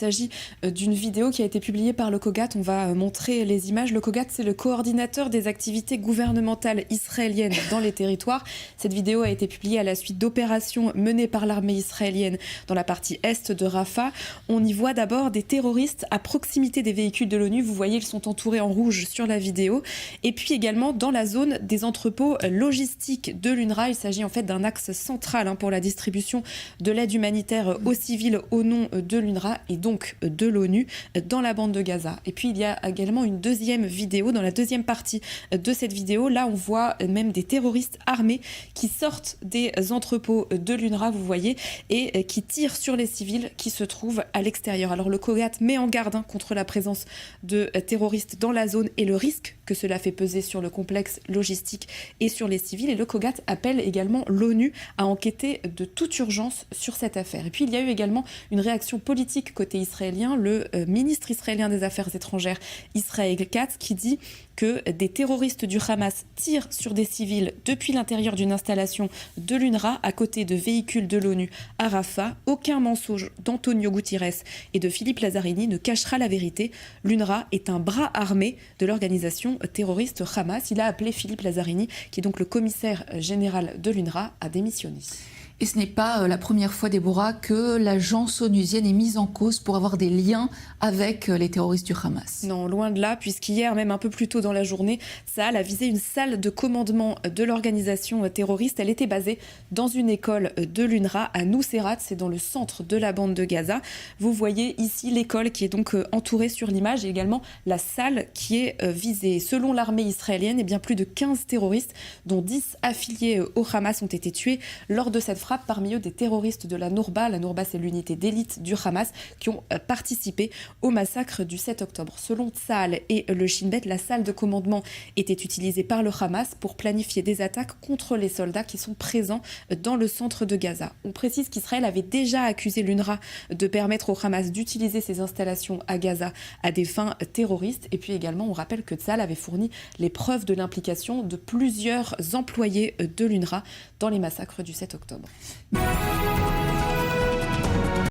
Il s'agit d'une vidéo qui a été publiée par le COGAT. On va montrer les images. Le COGAT, c'est le coordinateur des activités gouvernementales israéliennes dans les territoires. Cette vidéo a été publiée à la suite d'opérations menées par l'armée israélienne dans la partie est de Rafah. On y voit d'abord des terroristes à proximité des véhicules de l'ONU. Vous voyez, ils sont entourés en rouge sur la vidéo. Et puis également dans la zone des entrepôts logistiques de l'UNRWA. Il s'agit en fait d'un axe central pour la distribution de l'aide humanitaire aux civils au nom de l'UNRWA et donc de l'ONU dans la bande de Gaza. Et puis il y a également une deuxième vidéo, dans la deuxième partie de cette vidéo, là on voit même des terroristes armés qui sortent des entrepôts de l'UNRWA, vous voyez, et qui tirent sur les civils qui se trouvent à l'extérieur. Alors le COGAT met en garde contre la présence de terroristes dans la zone et le risque que cela fait peser sur le complexe logistique et sur les civils. Et le COGAT appelle également l'ONU à enquêter de toute urgence sur cette affaire. Et puis il y a eu également une réaction politique côté israélien, le ministre israélien des Affaires étrangères, Israël Katz, qui dit que des terroristes du Hamas tirent sur des civils depuis l'intérieur d'une installation de l'UNRWA à côté de véhicules de l'ONU à Rafah. Aucun mensonge d'Antonio Guterres et de Philippe Lazzarini ne cachera la vérité. L'UNRWA est un bras armé de l'organisation terroriste Hamas. Il a appelé Philippe Lazzarini, qui est donc le commissaire général de l'UNRWA, à démissionner. Et ce n'est pas la première fois, Déborah, que l'agence onusienne est mise en cause pour avoir des liens avec les terroristes du Hamas. Non, loin de là, puisqu'hier, même un peu plus tôt dans la journée, Tsahal a visé une salle de commandement de l'organisation terroriste. Elle était basée dans une école de l'UNRWA à Nuseirat, c'est dans le centre de la bande de Gaza. Vous voyez ici l'école qui est donc entourée sur l'image et également la salle qui est visée. Selon l'armée israélienne, eh bien, plus de 15 terroristes, dont 10 affiliés au Hamas, ont été tués lors de cette frappe. Parmi eux, des terroristes de la Nourba. La Nourba, c'est l'unité d'élite du Hamas, qui ont participé au massacre du 7 octobre. Selon Tsahal et le Shin Bet, la salle de commandement était utilisée par le Hamas pour planifier des attaques contre les soldats qui sont présents dans le centre de Gaza. On précise qu'Israël avait déjà accusé l'UNRWA de permettre au Hamas d'utiliser ses installations à Gaza à des fins terroristes. Et puis également, on rappelle que Tsahal avait fourni les preuves de l'implication de plusieurs employés de l'UNRWA dans les massacres du 7 octobre.